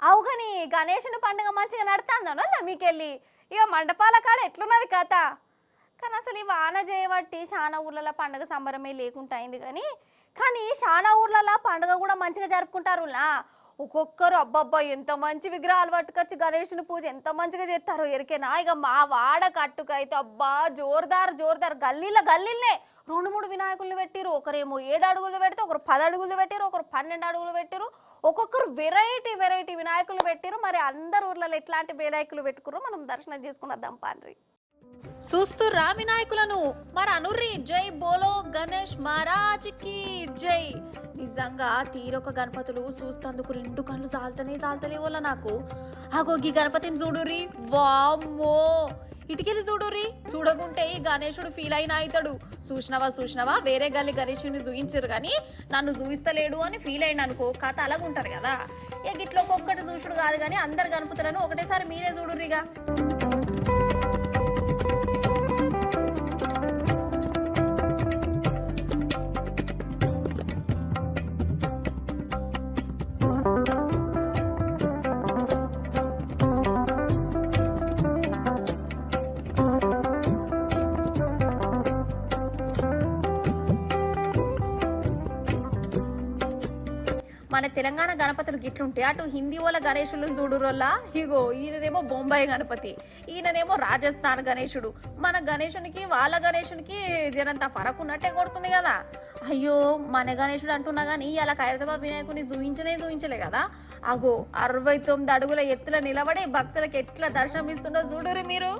అవు కానీ గణేషుని పండుగ మంచిగా నడుతుందనో మీకెళ్ళి ఇక మండపాల కాడ ఎట్లున్నది కథ. కానీ అసలు ఈ వాన చేయబట్టి చాలా ఊర్లలో పండుగ సంబరమే లేకుండా అయింది. కానీ చాలా ఊర్లలో పండుగ కూడా మంచిగా జరుపుకుంటారు. ఒక్కొక్కరు అబ్బబ్బా ఎంత మంచి విగ్రహాలు పట్టుకొచ్చి గణేషుని పూజ ఎంత మంచిగా చేస్తారో ఎరికేనా. ఇక మా వాడ కట్టుకైతే అబ్బా జోర్దార్ గల్లీలే 2-3 వినాయకులు పెట్టిరు. ఒకరేమో 7 అడుగులు పెడితే ఒకరు 10 అడుగులు పెట్టిరు, ఒకరు 12 అడుగులు పెట్టిరు. ఒక్కొక్కరు వెరైటీ వినాయకులు పెట్టిరు. మరి అందరు ఊర్లలో ఎట్లాంటి వినాయకులు పెట్టుకురో మనం దర్శనం చేసుకున్నద్దాం పాండ్రి. చూస్తుర్రా వినాయకులను మరి అనుర్రి. జై బోలో గణేష్ మహారాజ్ కి జై. నిజంగా తీరొక గణపతులు చూస్తందుకు 2 కళ్ళు జాలతలేవోలా నాకు. అగోగి గణపతిని చూడుర్రి, వామ్మో ఇటుకెళ్ళి చూడుర్రి. చూడకుంటే ఈ గణేశుడు ఫీల్ అయినా అవుతాడు. చూసినవా వేరే గల్లి గణేశుని చూయించరు కానీ నన్ను చూపిస్తలేడు అని ఫీల్ అయిన అనుకో కథ అలాగుంటారు కదా. ఇక ఇట్లా ఒక్కొక్కటి చూసుడు కాదు కానీ అందరు గణపతులను ఒకటేసారి మీరే చూడుర్రిగా. మన తెలంగాణ గణపతులు గిట్లుంటే అటు హిందీ వాళ్ళ గణేశులను చూడురోల్లా. ఇగో ఈయననేమో బొంబాయి గణపతి, ఈయననేమో రాజస్థాన్ గణేశుడు. మన గణేశునికి వాళ్ళ గణేశునికి జనంత ఫరక్ ఉన్నట్టే కొడుతుంది కదా. అయ్యో మన గణేశుడు అంటున్నా కానీ ఇలా ఖైరతాబాద్ వినాయకుని చూయించలే కదా. అగో 69 అడుగుల ఎత్తుల నిలబడి భక్తులకు ఎట్లా దర్శనం ఇస్తుండో చూడురి మీరు.